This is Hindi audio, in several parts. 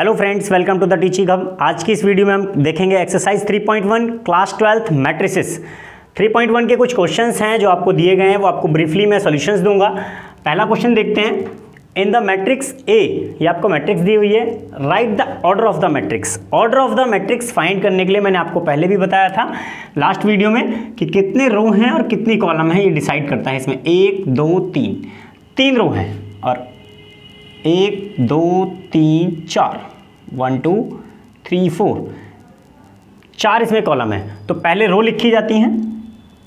Hello friends, welcome to the teaching hub. आज की इस वीडियो में हम देखेंगे एक्सरसाइज 3.1 क्लास 12th मैट्रिसेस। 3.1 के कुछ क्वेश्चंस हैं जो आपको दिए गए हैं, वो आपको ब्रीफली मैं सॉल्यूशंस दूंगा। पहला क्वेश्चन देखते हैं। इन द मैट्रिक्स ए, ये आपको मैट्रिक्स दी हुई है, right the order of the matrix. Order of the matrix find करने के लिए मैंने आपको पहले भी बताया था लास्ट वीडियो में कि कितने रो हैं और कितनी कॉलम है, ये डिसाइड करता है। इसमें 1 2 3 रो हैं और 1 2 3 4 1 2 3 4 4 इसमें कॉलम है। तो पहले रो लिखी जाती हैं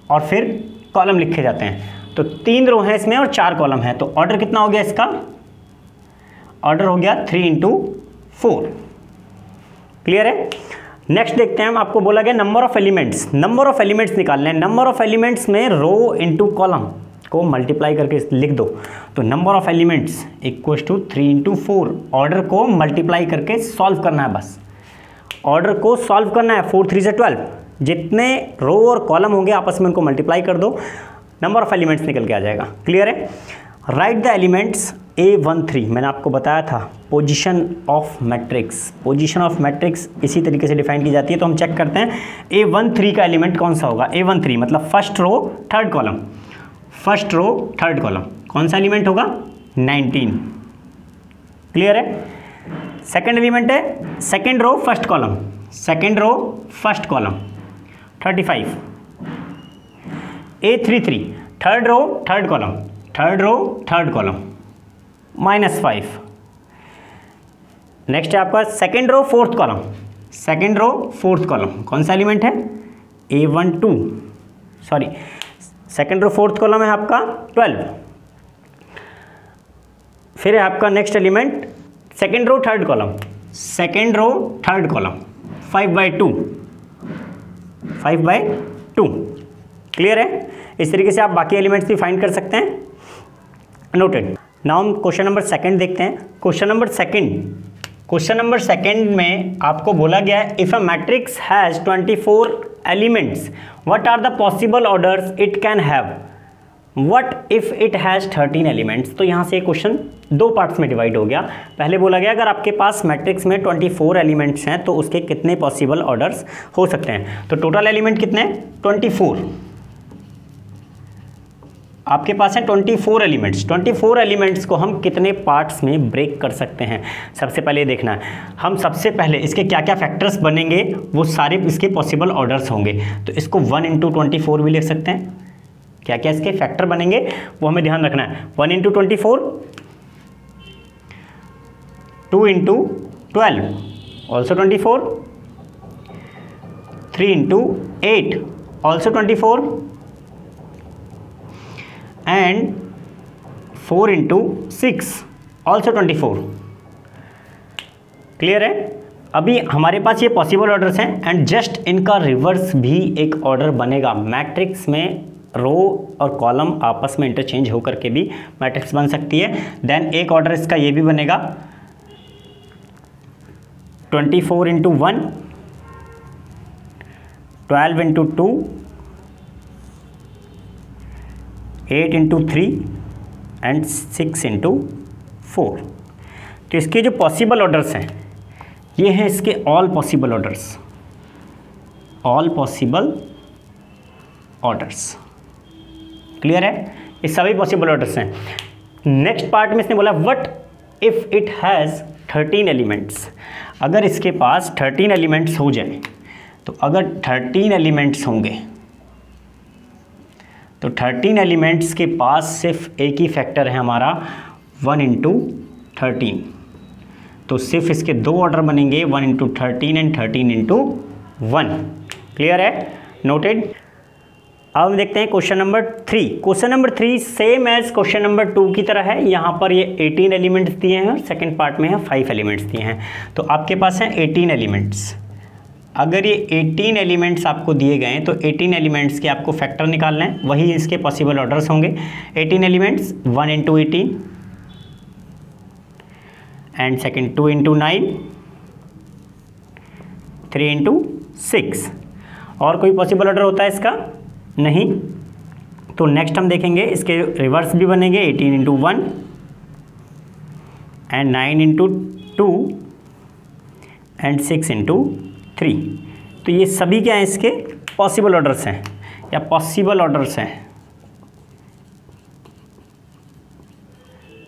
और फिर कॉलम लिखे जाते हैं। तो 3 रो हैं इसमें और 4 कॉलम है। तो ऑर्डर कितना हो गया इसका? ऑर्डर हो गया 3 × 4। क्लियर है? नेक्स्ट देखते हैं हम। आपको बोला गया number of elements. Number of elements निकालने हैं। नंबर ऑफ एलिमेंट्स में रो इंटू कॉलम को मल्टीप्लाई करके लिख दो। तो number of elements equal to 3 × 4। Order को मल्टीप्लाई करके सॉल्व करना है, बस ऑर्डर को सॉल्व करना है। 4 3 = 12। जितने रो और कॉलम होंगे आपस में उनको मल्टीप्लाई कर दो, नंबर ऑफ एलिमेंट्स निकल के आ जाएगा। क्लियर है? Right the elements A13। मैंने आपको बताया था position of matrix. Position of matrix इसी तरीके से डिफाइन की जाती है। तो हम चेक करते हैं A13 का एलिमेंट कौन सा होगा। A13 मतलब first row third column. First row third column कौन सा एलिमेंट होगा? 19। क्लियर है? सेकंड एलिमेंट है second row first column. Second row first column 35। A33 third row third column. Third row third column -5। Next है आपका second row fourth column. Second row fourth column कौन सा एलिमेंट है? A12 sorry second row fourth column है आपका 12। फिर है आपका next element second row third column. Second row third column 5/2। 5/2। Clear है? इस तरीके से आप बाकी एलिमेंट्स भी फाइंड कर सकते हैं। नोटेड। नाउ हम क्वेश्चन नंबर सेकंड देखते हैं। क्वेश्चन नंबर सेकंड में आपको बोला गया है if a matrix has 24 elements what are the possible orders it can have. What if it has 13 elements. तो यहाँ से क्वेश्चन दो पार्ट्स में डिवाइड हो गया। पहले बोला गया अगर आपके पास मैट्रिक्स में 24 एलिमेंट्स हैं तो उसके कितने पॉसिबल ऑर्डर्स हो सकते हैं। तो टोटल एलिमेंट कितने? 24। आपके पास है 24 एलिमेंट्स। 24 एलिमेंट्स को हम कितने पार्ट्स में ब्रेक कर सकते हैं, सबसे पहले देखना है। हम सबसे पहले इसके क्या क्या फैक्टर्स बनेंगे वो सारे इसके पॉसिबल ऑर्डर्स होंगे। तो इसको 1 × 24 भी लिख सकते हैं। क्या क्या इसके फैक्टर बनेंगे वो हमें ध्यान रखना है। 1 × 24, 2 × 12 also 24, 3 × 8 also 24 and 4 × 6 also 24। Clear है? अभी हमारे पास ये पॉसिबल ऑर्डर्स हैं एंड जस्ट इनका रिवर्स भी एक ऑर्डर बनेगा। मैट्रिक्स में रो और कॉलम आपस में इंटरचेंज होकर के भी मैट्रिक्स बन सकती है। देन एक ऑर्डर इसका ये भी बनेगा 24 × 1, 12 × 2, 8 × 3 एंड 6 × 4। तो इसके जो पॉसिबल ऑर्डर्स हैं ये हैं इसके all possible orders. All possible orders. Clear है? ये सभी पॉसिबल ऑर्डर्स हैं। नेक्स्ट पार्ट में इसने बोला what if it has 13 elements. अगर इसके पास 13 एलिमेंट्स हो जाए तो अगर 13 एलिमेंट्स होंगे तो 13 एलिमेंट्स के पास सिर्फ एक ही फैक्टर है हमारा 1 × 13। तो सिर्फ इसके दो ऑर्डर बनेंगे 1 × 13 एंड 13 × 1। क्लियर है? नोटेड। अब हम देखते हैं question number 3। Question number 3 same as question number 2 की तरह है। यहाँ पर ये 18 एलिमेंट्स दिए हैं और सेकेंड पार्ट में है 5 एलिमेंट्स दिए हैं। तो आपके पास हैं 18 एलिमेंट्स। अगर ये 18 एलिमेंट्स आपको दिए गए हैं तो 18 एलिमेंट्स के आपको फैक्टर निकालना है, वही इसके पॉसिबल ऑर्डर्स होंगे। 18 एलिमेंट्स 1 × 18 एंड सेकंड 2 × 9, 3 × 6। और कोई पॉसिबल ऑर्डर होता है इसका? नहीं। तो नेक्स्ट हम देखेंगे इसके रिवर्स भी बनेंगे 18 × 1 एंड 9 × 2 एंड 6 इंटू 3। तो ये सभी क्या हैं, इसके पॉसिबल ऑर्डर्स हैं या पॉसिबल ऑर्डर्स हैं।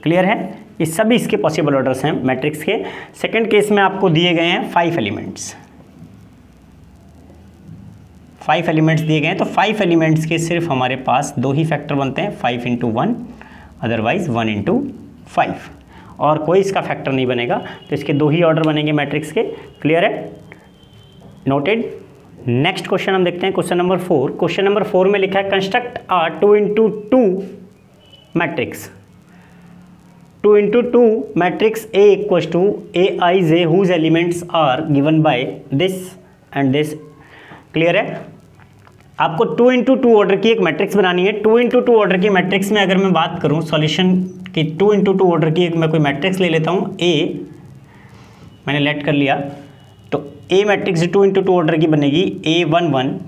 क्लियर है, ये सभी इसके पॉसिबल ऑर्डर्स हैं मैट्रिक्स के। सेकंड केस में आपको दिए गए हैं 5 एलिमेंट्स, 5 एलिमेंट्स दिए गए हैं। तो 5 एलिमेंट्स के सिर्फ हमारे पास 2 ही फैक्टर बनते हैं, 5 इंटू 1, अदरवाइज 1 इंटू 5, और कोई इसका फैक्टर नहीं बनेगा। तो इसके 2 ही ऑर्डर बनेंगे मैट्रिक्स के। क्लियर है, नोटेड। नेक्स्ट क्वेश्चन हम देखते हैं, क्वेश्चन नंबर 4। क्वेश्चन नंबर 4 में लिखा है construct a 2 into 2 matrix, 2 into 2 matrix A equals to Aij whose elements are given by this and this. Clear है, आपको 2 इंटू 2 ऑर्डर की एक मैट्रिक्स बनानी है। 2 इंटू 2 ऑर्डर की मैट्रिक्स में अगर मैं बात करूं सॉल्यूशन की, 2 इंटू 2 ऑर्डर की एक मैं कोई मैट्रिक्स ले लेता हूं A, मैंने लेट कर लिया। तो A मैट्रिक्स 2 इंटू 2 ऑर्डर की बनेगी A11,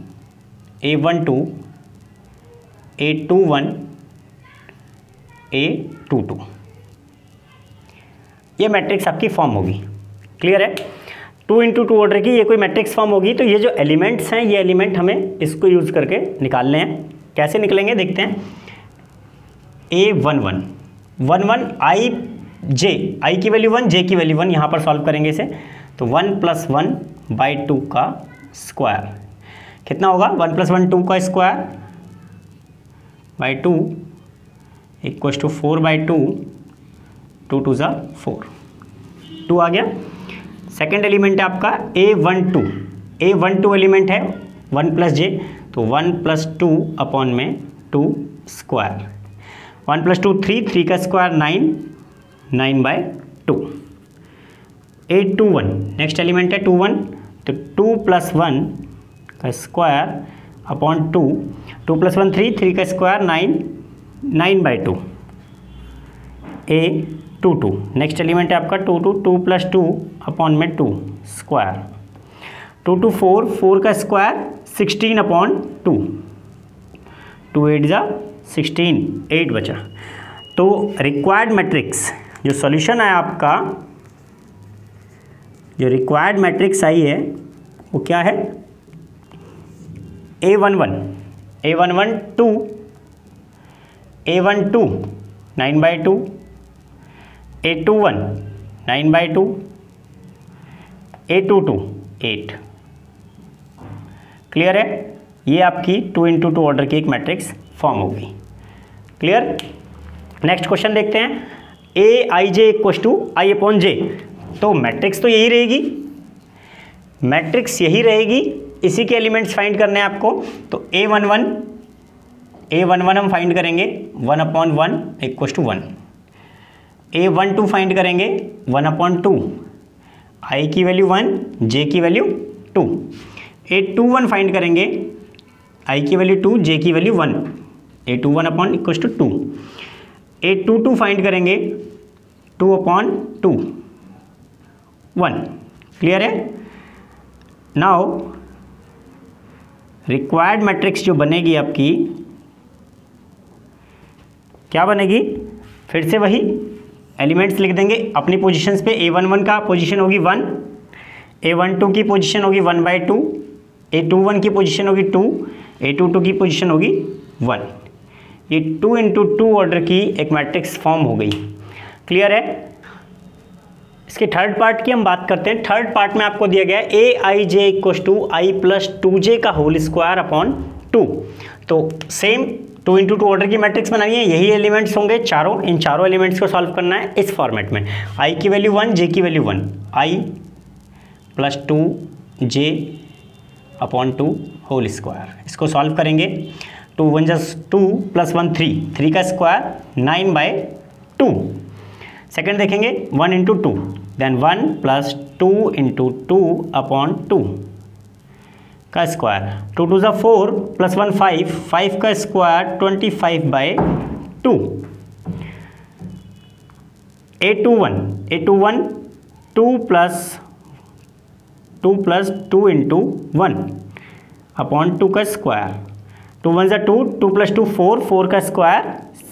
A12, A21, A22। ये मैट्रिक्स आपकी फॉर्म होगी। क्लियर है, 2 इंटू 2 ऑर्डर की ये कोई मैट्रिक्स फॉर्म होगी। तो ये जो एलिमेंट्स हैं, ये एलिमेंट हमें इसको यूज़ करके निकालने हैं। कैसे निकलेंगे देखते हैं। A11, 11 I की वैल्यू 1, J की वैल्यू 1, यहाँ पर सॉल्व करेंगे इसे। तो 1 + 1/2 का स्क्वायर कितना होगा, 1 + 1 2 का स्क्वायर बाई 2 इक्वल्स टू 4/2, 2 2 ज़ा 4, 2 आ गया। सेकेंड एलिमेंट है आपका A12, A12 एलिमेंट है 1 + J, तो 1 + 2 अपॉन में 2 स्क्वायर, 1 + 2 3 का स्क्वायर 9, 9/2। A21 नेक्स्ट एलिमेंट है 21, तो 2 + 1 का स्क्वायर अपॉन 2, 2 + 1 3 का स्क्वायर 9, 9/2। A22 नेक्स्ट एलिमेंट है आपका 2 + 2 अपॉन में 2 स्क्वायर, 2 2 4 का स्क्वायर 16/2, 2 8 ज़ा 16, 8 बचा। तो रिक्वायर्ड मैट्रिक्स जो सॉल्यूशन है आपका, जो रिक्वायर्ड मैट्रिक्स आई है वो क्या है, A11, A11 2, A12 9/2, A21 9/2, A22 8। Clear है, ये आपकी 2 इंटू 2 ऑर्डर की एक मैट्रिक्स फॉर्म हो गई। क्लियर, नेक्स्ट क्वेश्चन देखते हैं। Aij इक्वल्स टू I/J, तो मैट्रिक्स तो यही रहेगी, मैट्रिक्स यही रहेगी, इसी के एलिमेंट्स फाइंड करने हैं आपको। तो A11 हम फाइंड करेंगे 1/1 इक्वल्स टू 1, A12 फाइंड करेंगे 1/2, I की वैल्यू 1, J की वैल्यू 2, A21 फाइंड करेंगे I की वैल्यू 2, J की value 1, A21 equals to 2, A22 find करेंगे 2/2, 1। क्लियर है, नाउ रिक्वायर्ड मैट्रिक्स जो बनेगी आपकी क्या बनेगी, फिर से वही एलिमेंट्स लिख देंगे अपनी पोजीशंस पे। A11 का पोजीशन होगी 1, A12 की पोजीशन होगी 1/2, A21 की पोजीशन होगी 2, A22 की पोजीशन होगी 1। ये 2 इंटू 2 ऑर्डर की एक मैट्रिक्स फॉर्म हो गई। क्लियर है, इसके थर्ड पार्ट की हम बात करते हैं। थर्ड पार्ट में आपको दिया गया है Aij equals to I + 2j का होल स्क्वायर अपॉन 2। तो सेम 2 इंटू 2 ऑर्डर की मैट्रिक्स बनानी है, यही एलिमेंट्स होंगे चारों, इन चारों एलिमेंट्स को सॉल्व करना है इस फॉर्मेट में। I की वैल्यू 1, J की value 1, I + 2j upon 2 whole square, इसको सॉल्व करेंगे। 2 1 + 2 + 1 3 का स्क्वायर 9/2। सेकेंड देखेंगे 1 इंटू 2, देन 1 + 2 इंटू 2 अपॉन 2 का स्क्वायर, 2 2 = 4 + 1 5 का स्क्वायर 25/2। A21 2 + 2 इंटू 1 अपॉन 2 का स्क्वायर, 2 1 = 2, 2 + 2 4 का स्क्वायर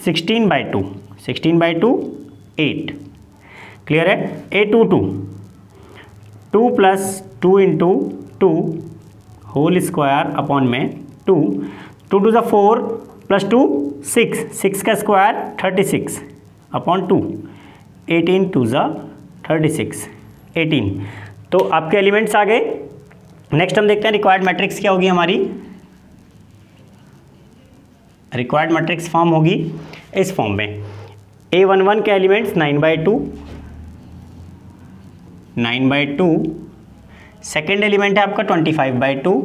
16/2, 16/2 8। क्लियर है, A22 2 plus 2 into 2 whole square upon में 2, 2 टू ज़ 4 प्लस 2 6, 6 का स्क्वायर 36 अपॉन 2, 18 टू ज़ 36, 18। तो आपके एलिमेंट्स आ गए। नेक्स्ट हम देखते हैं रिक्वायर्ड मैट्रिक्स क्या होगी हमारी। रिक्वायर्ड मैट्रिक्स फॉर्म होगी इस फॉर्म में, A11 के एलिमेंट्स 9/2, 9/2, सेकेंड एलिमेंट है आपका 25/2,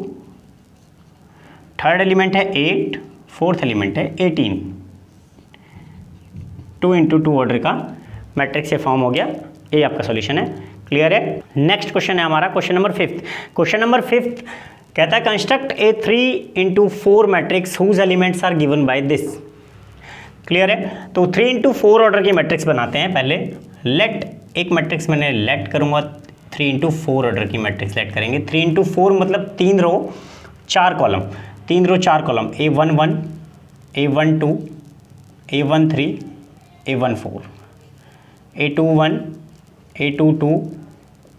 थर्ड एलिमेंट है 8, फोर्थ एलिमेंट है 18। 2 इंटू 2 ऑर्डर का मैट्रिक्स से फॉर्म हो गया। ये आपका सॉल्यूशन है। क्लियर है। नेक्स्ट क्वेश्चन है हमारा क्वेश्चन नंबर 5। क्वेश्चन नंबर 5 कहता है construct a 3 into 4 matrix whose elements are given by this. Clear है। तो 3 इंटू 4 ऑर्डर की मैट्रिक्स बनाते हैं। पहले लेट एक मैट्रिक्स मैंने लेट करूंगा, 3 इंटू 4 ऑर्डर की मैट्रिक्स लेट करेंगे। 3 इंटू 4 मतलब 3 रो 4 कॉलम, 3 रो 4 column, A11, A12, A13, A14, A21, A22,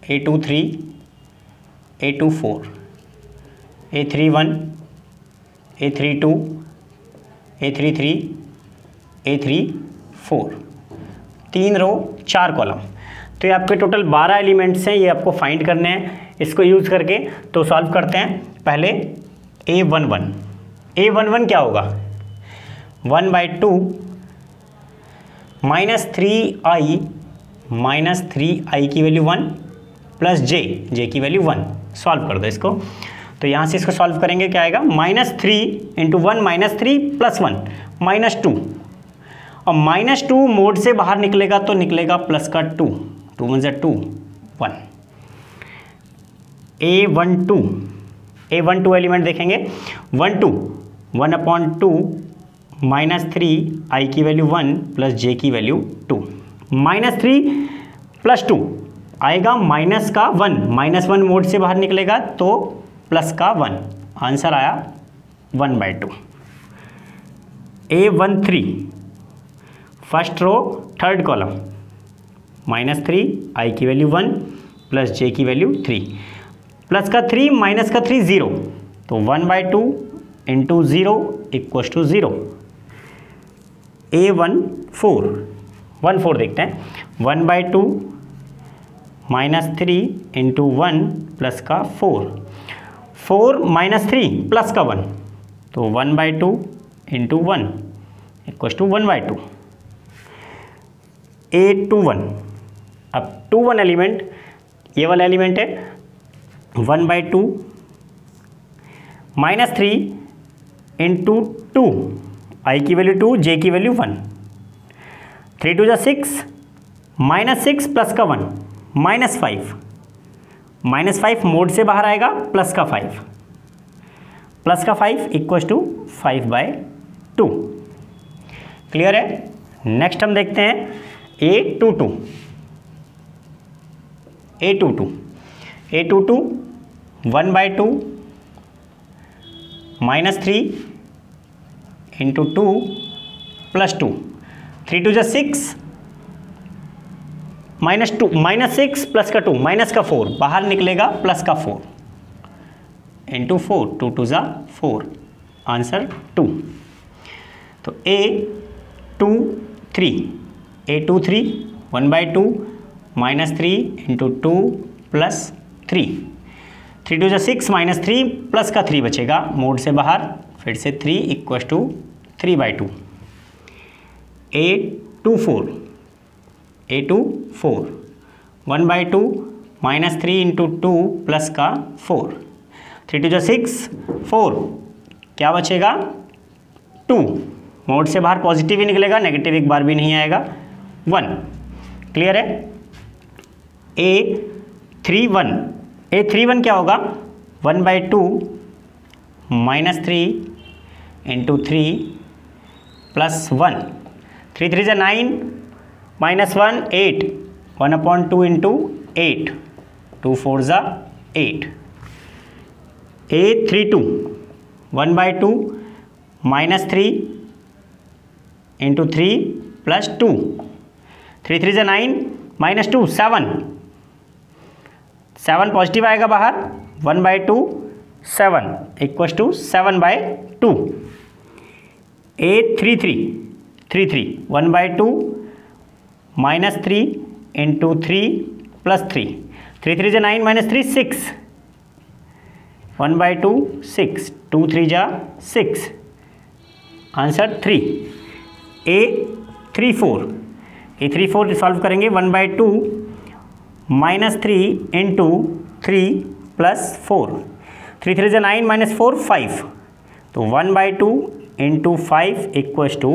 A23, A24, A31, A32, A33, A34, 3 रो 4 कॉलम। तो ये आपके टोटल 12 एलिमेंट्स हैं, ये आपको फाइंड करने हैं इसको यूज़ करके। तो सॉल्व करते हैं। पहले A11, A11 क्या होगा, 1/2 -3i की वैल्यू 1 प्लस जे की वैल्यू 1। सॉल्व कर दो इसको। तो यहाँ से इसको सॉल्व करेंगे, क्या आएगा, -3 इंटू 1 -3 प्लस 1 -2, और -2 मोड से बाहर निकलेगा तो निकलेगा प्लस का 2, 2 × 2 1। A12 एलिमेंट देखेंगे, 1/2 -3i की वैल्यू 1 प्लस जे की वैल्यू 2। -3 प्लस 2 आएगा माइनस का 1, -1 मोड से बाहर निकलेगा तो प्लस का 1। आंसर आया 1/2। A13 first row third column, -3 i की वैल्यू 1 प्लस जे की वैल्यू 3, प्लस का 3 माइनस का 3 0, तो 1/2 इंटू 0 इक्वल्स टू 0। A14 देखते हैं, 1/2 -3 इंटू 1 प्लस का 4, 4 -3 प्लस का 1, तो 1/2 इंटू 1 इक्वल्स टू 1/2। A21, अब 21 एलिमेंट ये वाला एलिमेंट है, 1/2 -3 इंटू 2, i की वैल्यू 2, j की वैल्यू 1, 3 2 = 6, -6 प्लस का 1 -5, -5 मोड से बाहर आएगा प्लस का 5, प्लस का 5 इक्वल्स टू 5/2। क्लियर है। नेक्स्ट हम देखते हैं A22, A22 1/2 -3 into 2 plus 2, 3 2 = 6, -6 plus का 2 माइनस का 4 बाहर निकलेगा प्लस का 4 इंटू 4, 2 2 = 4, आंसर 2। तो A23 1/2 -3 इंटू 2 प्लस 3, 3 2 = 6 -3 प्लस का 3 बचेगा मोड से बाहर, फिर से 3 equals to 3/2। A24 1/2 -3 into 2 plus का 4, 3 2 = 6, 4 क्या बचेगा 2, मोड से बाहर पॉजिटिव ही निकलेगा, नेगेटिव एक बार भी नहीं आएगा, 1। क्लियर है। A31 क्या होगा, 1/2 -3 into 3 plus 1, 3 3 = 9, -1 8, 1/2 into 8, 2 4 = 8। A32 1/2 -3 into 3 plus 2, 3 3 = 9, -2 7, 7 positive आएगा बाहर, 1/2 7 equals to 7/2। A33 33 1/2 -3 into 3 plus 3, 3 3 जा 9 -3 6, 1/2 6, 2 3 जा 6, आंसर 3। A34 सॉल्व करेंगे, 1/2 -3 इंटू 3 प्लस 4, 3 3 जा 9 -4 5, तो 1/2 इंटू 5 इक्वल्स टू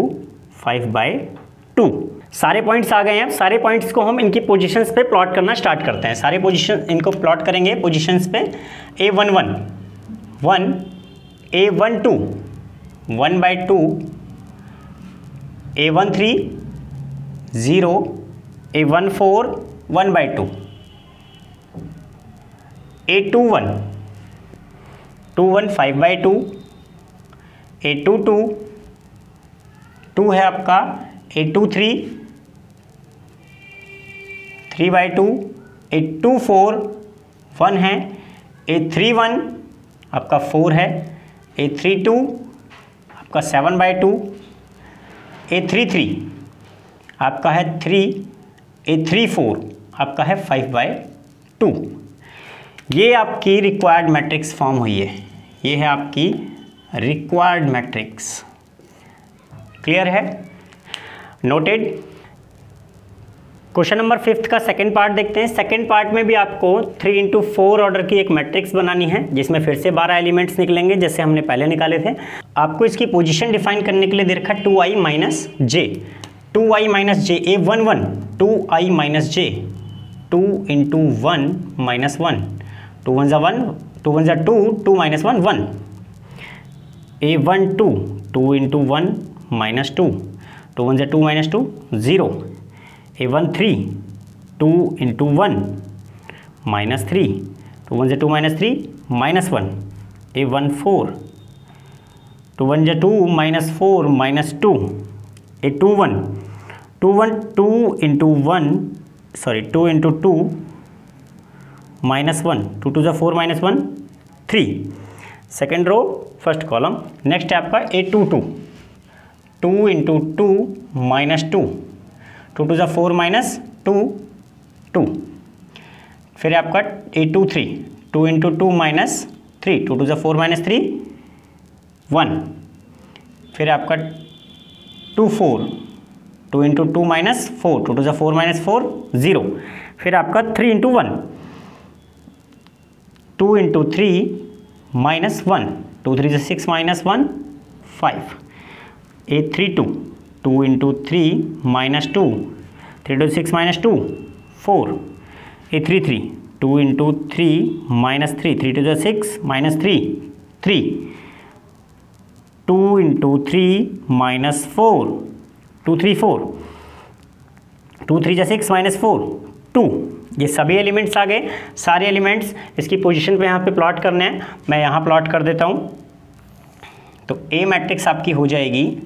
5/2। सारे पॉइंट्स आ गए हैं। सारे पॉइंट्स को हम इनकी पोजीशंस पे प्लॉट करना स्टार्ट करते हैं। सारे पोजीशन इनको प्लॉट करेंगे पोजीशंस पे। A11 1, A12 1/2, A13 0, A14 1/2, A21 5/2, A22 2 है आपका, A23 3/2, A24 1 है, A31 आपका 4 है, A32 आपका 7/2, A33 आपका है 3, A34 आपका है 5/2। ये आपकी रिक्वायर्ड मैट्रिक्स फॉर्म हुई है। ये है आपकी रिक्वायर्ड मैट्रिक्स। क्लियर है? नोटेड। क्वेश्चन नंबर 5 का सेकंड पार्ट देखते हैं। सेकंड पार्ट में भी आपको 3 × 4 ऑर्डर की एक मैट्रिक्स बनानी है, जिसमें फिर से 12 एलिमेंट्स निकलेंगे जैसे हमने पहले निकाले थे। आपको इसकी पोजीशन डिफाइन करने के लिए दे रखा 2i - j, 2i - j, A11 2i - j, 2 × 1 - 1, 2 1 = 1, 2 1 = 2, 2 - 1 1, A12 2 × 1 - 2, 2 1 = 2 - 2 0, A13 2 × 1 - 3, 2 1 = 2 - 3 -1, A14 2 1 = 2 -4 -2, A21 2 × 2 -1, 2 2 = 4 -1 3, second row first column. Next है आपका A22 2 × 2 -2, 2 2 = 4 -2 2, फिर आपका A23 2 × 2 -3, 2 2 = 4 -3 1, फिर आपका 24 2 × 2 -4, 2 2 = 4 -4 0, फिर आपका 3 × 1 2 × 3 -1, 2 3 = 6 -1 5, A32 2 × 3 -2, 3 2 = 6 -2 4, A33 2 × 3 -3, 3 2 = 6 -3 3, 2 × 3 -4 2 3 4, 2 3 = 6 -4 2। ये सभी एलिमेंट्स आ गए। सारे एलिमेंट्स इसकी पोजीशन पे यहाँ पे प्लॉट करने हैं। मैं यहाँ प्लॉट कर देता हूँ। तो ए मैट्रिक्स आपकी हो जाएगी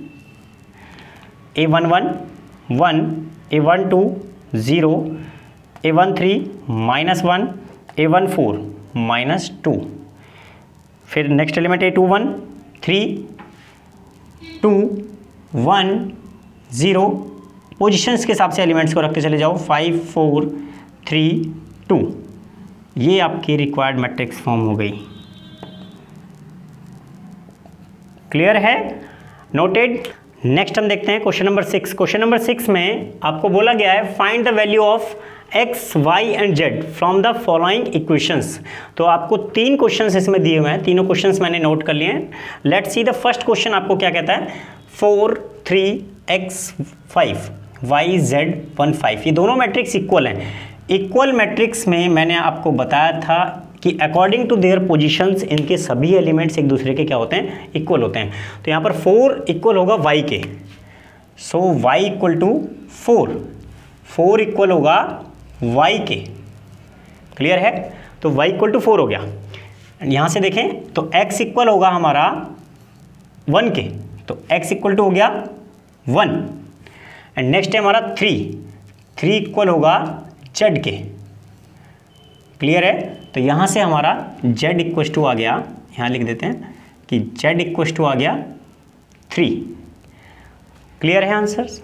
A11 1, A12 0, A13 -1, A14 -2, फिर नेक्स्ट एलिमेंट A21 3 2 1 0, पोजीशंस के हिसाब से एलिमेंट्स को रखते चले जाओ 5 4 3 2। ये आपकी रिक्वायर्ड मैट्रिक्स फॉर्म हो गई। क्लियर है? नोटेड। नेक्स्ट हम देखते हैं क्वेश्चन नंबर 6। क्वेश्चन नंबर 6 में आपको बोला गया है find the value of x, y and z from the following equations. तो आपको 3 क्वेश्चंस इसमें दिए हुए हैं। तीनों क्वेश्चंस मैंने नोट कर लिए हैं। Let's see the first question आपको क्या कहता है, 4 3 x 5 y z 1 5। ये दोनों मैट्रिक्स इक्वल हैं। इक्वल मैट्रिक्स में मैंने आपको बताया था कि अकॉर्डिंग टू देयर पोजीशंस इनके सभी एलिमेंट्स एक दूसरे के क्या होते हैं, इक्वल होते हैं। तो यहाँ पर 4 इक्वल होगा y के, सो y इक्वल टू 4, 4 इक्वल होगा y के। क्लियर है? तो y इक्वल टू 4 हो गया। यहाँ से देखें तो x इक्वल होगा हमारा 1 के, तो x इक्वल टू हो गया 1। एंड नेक्स्ट है हमारा 3 इक्वल होगा z के, क्लियर है। तो यहाँ से हमारा z इक्वस टू आ गया, यहाँ लिख देते हैं कि z इक्वस टू आ गया 3। क्लियर है आंसर्स।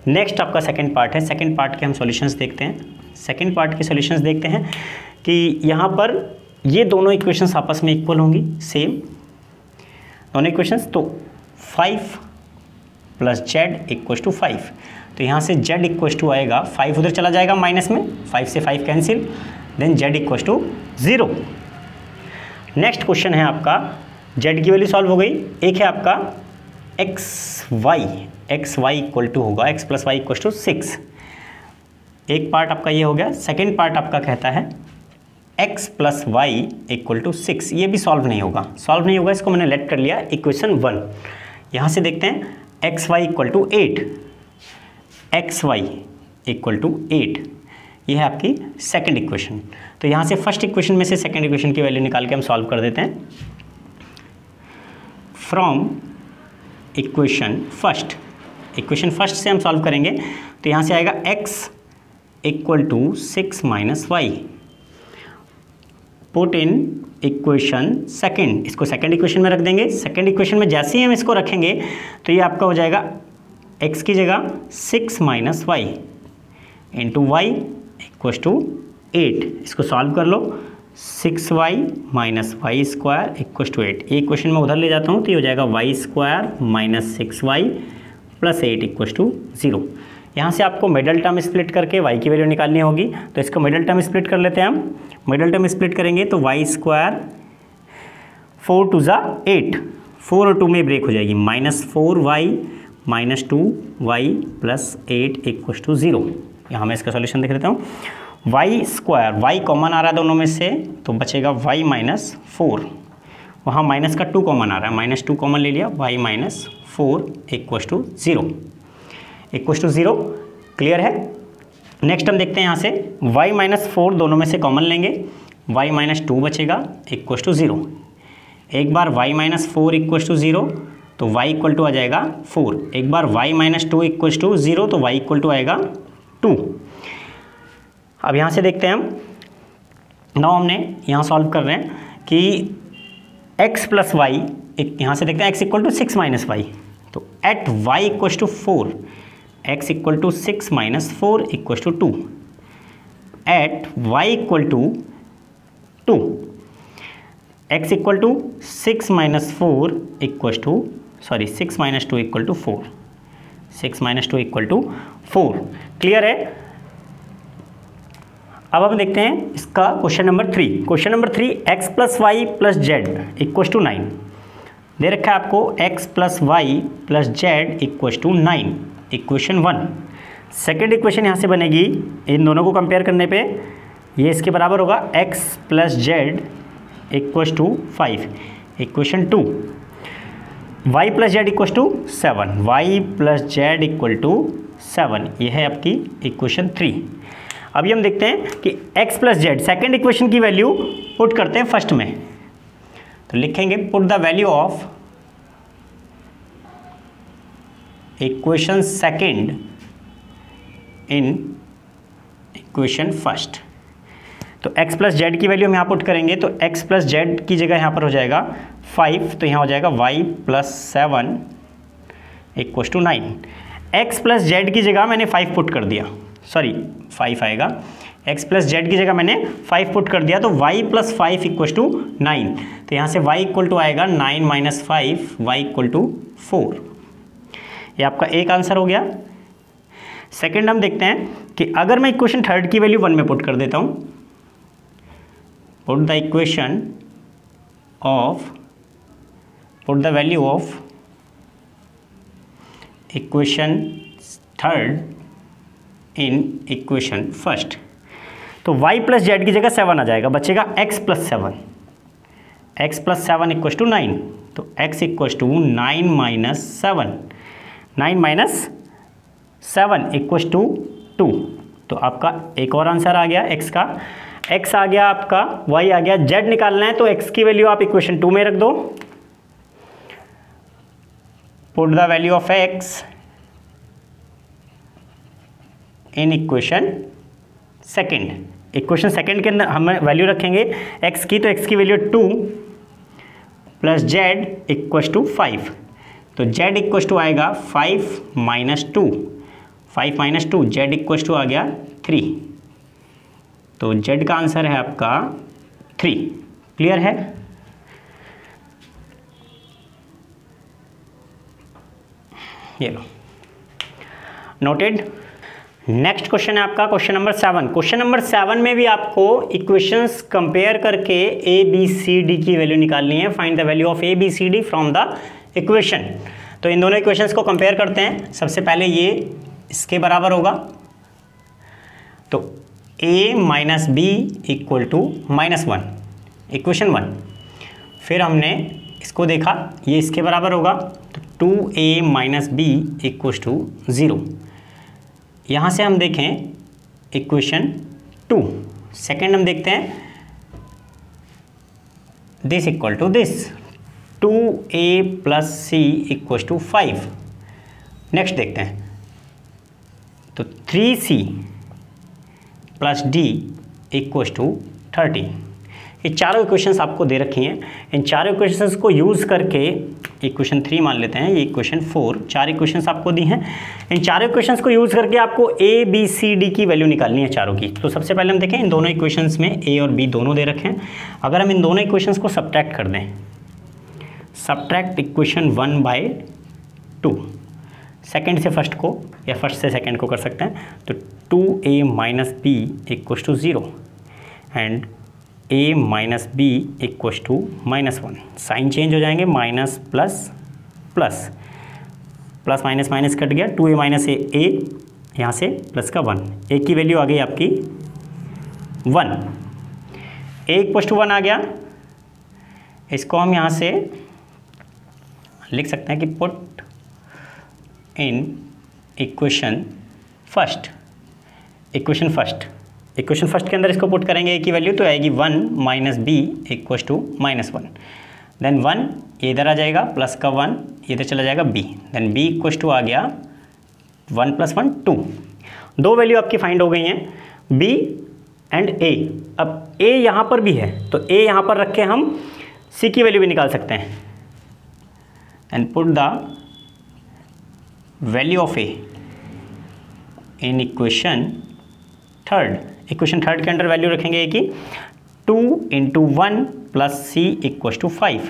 नेक्स्ट आपका सेकंड पार्ट है। सेकंड पार्ट के हम सॉल्यूशंस देखते हैं। सेकंड पार्ट के सॉल्यूशंस देखते हैं कि यहाँ पर ये दोनों इक्वेशंस आपस में इक्वल होंगी, सेम दोनों इक्वेशंस। तो 5 प्लस z इक्वस टू 5, तो यहाँ से z इक्वस टू आएगा 5 उधर चला जाएगा माइनस में, 5 से 5 cancel, then z equals to 0। Next question है आपका, z की वैल्यू सॉल्व हो गई। एक है आपका एक्स वाई इक्वल टू होगा x plus y equal to 6। एक पार्ट आपका ये हो गया। सेकेंड पार्ट आपका कहता है x plus y equal to 6। ये भी सॉल्व नहीं होगा, इसको मैंने लेट कर लिया इक्वेशन 1। यहाँ से देखते हैं x y equal to 8, x y equal to 8, ये है आपकी सेकंड इक्वेशन। तो यहाँ से फर्स्ट इक्वेशन में से सेकंड इक्वेशन की वैल्यू निकाल के हम सॉल्व कर देते हैं। फ्रॉम इक्वेशन फर्स्ट से हम सॉल्व करेंगे, तो यहाँ से आएगा x equal to 6 minus y. Put in equation second, इसको सेकंड इक्वेशन में रख देंगे। सेकंड इक्वेशन में जैसे ही हम इसको रखेंगे तो ये आपका हो जाएगा x की जगह 6 minus y into y equal to 8। इसको सॉल्व कर लो, 6y minus y square equal to 8। ये इक्वेशन में उधर ले जाता हूँ तो ये हो जाएगा y square minus 6y plus 8 equal to 0। यहाँ से आपको मिडल टर्म स्प्लिट करके y की वैल्यू निकालनी होगी, तो इसको मिडल टर्म स्प्लिट कर लेते हैं हम। मिडल टर्म स्प्लिट करेंगे तो वाई स्क्वायर 4 टू ज़ा 8, 4 और 2 में ब्रेक हो जाएगी, minus 4y minus 2y plus 8 equal to 0। यहाँ मैं इसका सोल्यूशन देख लेता हूँ। वाई स्क्वायर, वाई कॉमन आ रहा है दोनों में से, तो बचेगा वाई माइनस 4, वहाँ माइनस का 2 कॉमन आ रहा है, माइनस 2 कॉमन ले लिया, y minus 4 equal to 0। Clear है। नेक्स्ट हम देखते हैं यहाँ से y माइनस 4 दोनों में से कॉमन लेंगे, y माइनस 2 बचेगा इक्वल टू 0। एक बार y माइनस 4 इक्वल टू 0 तो y इक्वल टू आ जाएगा 4। एक बार y माइनस 2 इक्वल टू 0 तो y इक्वल टू आएगा 2। अब यहाँ से देखते हैं हम, नाउ हमने यहाँ सॉल्व कर रहे हैं कि x प्लस वाई, यहाँ से देखते हैं x equal to 6 minus Y, तो at y equal to 4, x equal to 6 minus 4 equal to 2, at y equal to 2, x equal to 6 minus 4 equal to 6 minus 2 equal to 4, 6 minus 2 equal to 4। Clear है। अब हम देखते हैं इसका question number 3। Question number 3, x plus Y plus Z equal to 9 दे रखा है आपको। x plus Y plus Z equal to 9, equation 1। Second equation यहाँ से बनेगी, इन दोनों को कंपेयर करने पे ये इसके बराबर होगा x plus Z equal to 5, equation 2। y plus Z equal to 7, y plus Z equal to 7, ये है आपकी इक्वेशन 3। अभी हम देखते हैं कि x plus Z, second equation की वैल्यू पुट करते हैं फर्स्ट में, तो लिखेंगे put the value of equation second in equation first. तो x प्लस जेड की वैल्यू हम यहाँ पुट करेंगे, तो x प्लस जेड की जगह यहाँ पर हो जाएगा 5, तो यहाँ हो जाएगा y plus 7 equal to 9। x plus z की जगह मैंने 5 पुट कर दिया, 5 आएगा। x प्लस जेड की जगह मैंने 5 पुट कर दिया, तो y प्लस 5 इक्वल टू 9, तो यहाँ से y इक्वल टू आएगा 9 माइनस 5, y इक्वल टू 4। ये आपका एक आंसर हो गया। सेकंड हम देखते हैं कि अगर मैं इक्वेशन थर्ड की वैल्यू 1 में पुट कर देता हूँ, put the equation of, put the value of equation third in equation first, तो y प्लस जेड की जगह 7 आ जाएगा, बचेगा x plus 7, x plus 7 equal to 9, तो x equal to 9 minus 7, 9 minus 7 equal to 2। तो आपका एक और आंसर आ गया x का, x आ गया आपका, y आ गया, z निकालना है तो x की वैल्यू आप इक्वेशन 2 में रख दो। Put the value of x in equation second, equation second के अंदर हम वैल्यू रखेंगे x की, तो x की value 2 plus z equals to 5, तो z इक्वस टू आएगा 5 minus 2, 5 minus 2 z equals to आ गया 3, तो z का आंसर है आपका 3। क्लियर है? ये लो, नोटेड। नेक्स्ट क्वेश्चन है आपका क्वेश्चन नंबर 7। क्वेश्चन नंबर 7 में भी आपको इक्वेशंस कंपेयर करके ए बी सी डी की वैल्यू निकालनी है। Find the value of a b c d from the equation. तो इन दोनों इक्वेशंस को कंपेयर करते हैं। सबसे पहले ये इसके बराबर होगा, तो a minus b equal to -1, equation 1। फिर हमने इसको देखा, ये इसके बराबर होगा, तो 2a minus b equal to 0। यहाँ से हम देखें इक्वेशन 2। सेकेंड हम देखते हैं this equal to this, 2a plus c equal to 5। Next देखते हैं, तो 3c plus D equal to 13। ये चारों इक्वेशंस आपको दे रखी हैं। इन चारों इक्वेशंस को यूज़ करके इक्वेशन 3 मान लेते हैं, ये इक्वेशन 4, 4 इक्वेशंस आपको दी हैं। इन चारों इक्वेशंस को यूज़ करके आपको ए बी सी डी की वैल्यू निकालनी है चारों की। तो सबसे पहले हम देखें, इन दोनों इक्वेशंस में ए और बी दोनों दे रखे हैं। अगर हम इन दोनों इक्वेशंस को सब्ट्रैक्ट कर दें, सब्ट्रैक्ट इक्वेशन 1 बाय 2, सेकेंड से फर्स्ट को या फर्स्ट से सेकेंड को कर सकते हैं, तो 2a minus b equal to 0 and a minus b equal to -1। Sign change हो जाएंगे, minus plus plus, plus minus minus cut गया, 2a माइनस ए, यहाँ से प्लस का 1, a की वैल्यू आ गई आपकी 1, a इक्वल टू 1 आ गया। इसको हम यहाँ से लिख सकते हैं कि put in equation first, equation first के अंदर इसको पुट करेंगे, a की वैल्यू तो आएगी 1 minus b equal to -1, then 1 ये इधर आ जाएगा, प्लस का 1 इधर चला जाएगा b, then b equal to आ गया 1 + 1 2। दो वैल्यू आपकी फाइंड हो गई हैं, b एंड a। अब a यहाँ पर भी है, तो a यहाँ पर रख के हम c की वैल्यू भी निकाल सकते हैं and put the value of a in equation third. Equation third के अंदर वैल्यू रखेंगे कि 2 × 1 plus c equal to 5,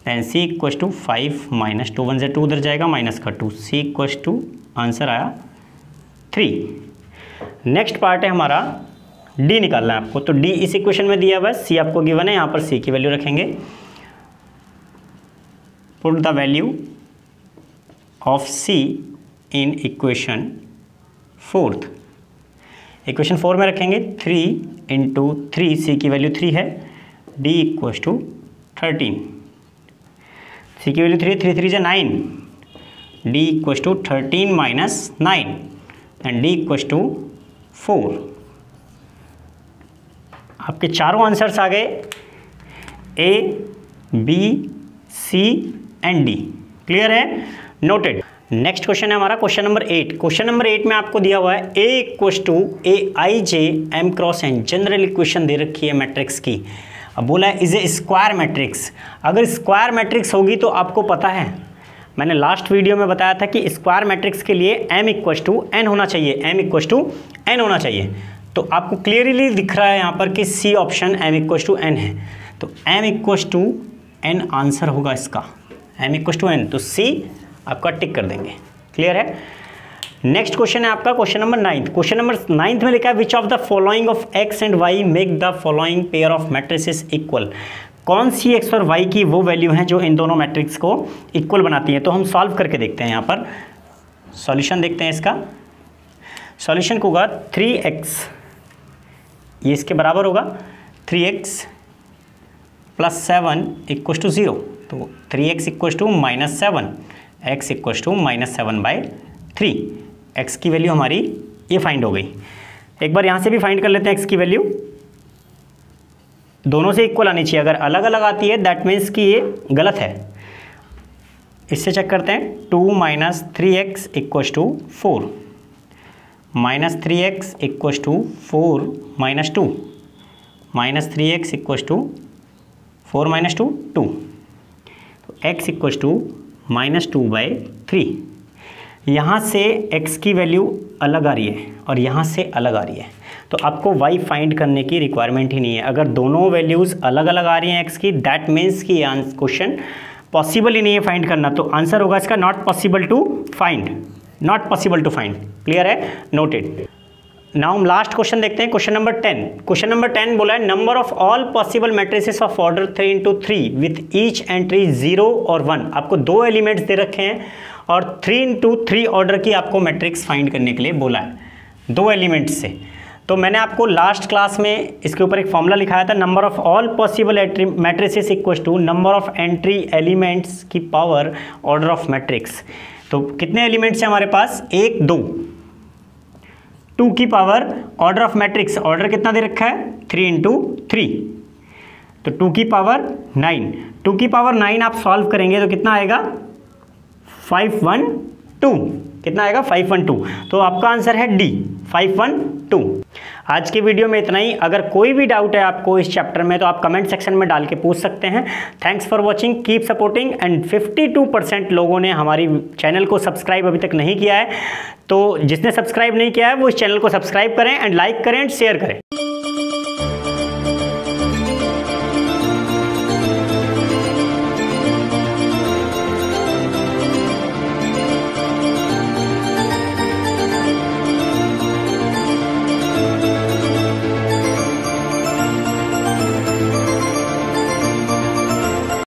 then c equal to 5 minus 2, 1 से 2 उधर जाएगा, माइनस का 2, c इक्वल टू आंसर आया 3। नेक्स्ट पार्ट है हमारा d निकालना है आपको, तो d इस इक्वेशन में दिया हुआ है, c आपको गिवन है, यहाँ पर c की वैल्यू रखेंगे। Put the value of c in equation fourth. Equation 4 में रखेंगे 3 × 3, c की वैल्यू 3 है, d इक्वल टू 13, c की वैल्यू 3, 3 3 से 9, d equal to 13 minus 9 and d equal to 4। आपके चारों आंसर्स आ गए, a b c and d। Clear है? नोटेड। नेक्स्ट क्वेश्चन है हमारा क्वेश्चन नंबर 8। क्वेश्चन नंबर 8 में आपको दिया हुआ है a equal to aij m cross n, general equation दे रखी है मैट्रिक्स की। अब बोला है इज ए स्क्वायर मैट्रिक्स। अगर स्क्वायर मैट्रिक्स होगी तो आपको पता है, मैंने लास्ट वीडियो में बताया था कि स्क्वायर मैट्रिक्स के लिए m इक्वल टू n होना चाहिए, m इक्वल टू n होना चाहिए। तो आपको क्लियरली दिख रहा है यहाँ पर कि C option m equal to n है, तो m equal to n answer होगा इसका, m इक्वल टू n, तो c आपका टिक कर देंगे। क्लियर है? नेक्स्ट क्वेश्चन है आपका क्वेश्चन नंबर 9। क्वेश्चन नंबर 9 में लिखा है which of the following of x and y make the following pair of matrices equal. कौन सी x और y की वो वैल्यू हैं जो इन दोनों मैट्रिक्स को इक्वल बनाती हैं। तो हम सॉल्व करके देखते हैं, यहाँ पर सॉल्यूशन देखते हैं। इसका सॉल्यूशन को होगा 3x, ये इसके बराबर होगा 3x + 7 इक्वल टू 0, तो 3x equal to -7, x equal to -7/3। x की वैल्यू हमारी ये फाइंड हो गई। एक बार यहाँ से भी फाइंड कर लेते हैं x की वैल्यू, दोनों से इक्वल आनी चाहिए। अगर अलग अलग आती है दैट मीन्स कि ये गलत है। इससे चेक करते हैं, 2 - 3x equal to 4 -3x equals to 4 - 2, -3x equals to 4 - 2 2, तो x इक्वस टू -2/3। यहाँ से x की वैल्यू अलग आ रही है और यहाँ से अलग आ रही है, तो आपको y फाइंड करने की रिक्वायरमेंट ही नहीं है। अगर दोनों वैल्यूज़ अलग अलग आ रही हैं x की, दैट मीन्स कि क्वेश्चन पॉसिबल ही नहीं है फाइंड करना, तो आंसर होगा इसका not possible to find, not possible to find. Clear है, नोटेड। नाउ हम लास्ट क्वेश्चन देखते हैं, क्वेश्चन नंबर 10। क्वेश्चन नंबर 10 बोला है number of all possible matrices of order 3x3 with each entry 0 और 1। आपको 2 एलिमेंट्स दे रखे हैं और 3x3 ऑर्डर की आपको मैट्रिक्स फाइंड करने के लिए बोला है, 2 एलिमेंट्स से। तो मैंने आपको लास्ट क्लास में इसके ऊपर एक फॉर्मूला लिखाया था, number of all possible matrices equal to number of entry elements की पावर ऑर्डर ऑफ मैट्रिक्स। तो कितने एलिमेंट्स हैं हमारे पास, 1 2, 2 की power order of matrix, order कितना दे रखा है 3 × 3, तो 2 की पावर 9, 2 की पावर 9 आप सॉल्व करेंगे तो कितना आएगा 512, कितना आएगा 512, तो आपका आंसर है डी 512। आज के वीडियो में इतना ही। अगर कोई भी डाउट है आपको इस चैप्टर में तो आप कमेंट सेक्शन में डाल के पूछ सकते हैं। Thanks for watching, keep supporting and 52% लोगों ने हमारी चैनल को सब्सक्राइब अभी तक नहीं किया है, तो जिसने सब्सक्राइब नहीं किया है वो इस चैनल को सब्सक्राइब करें एंड लाइक करें एंड शेयर करें।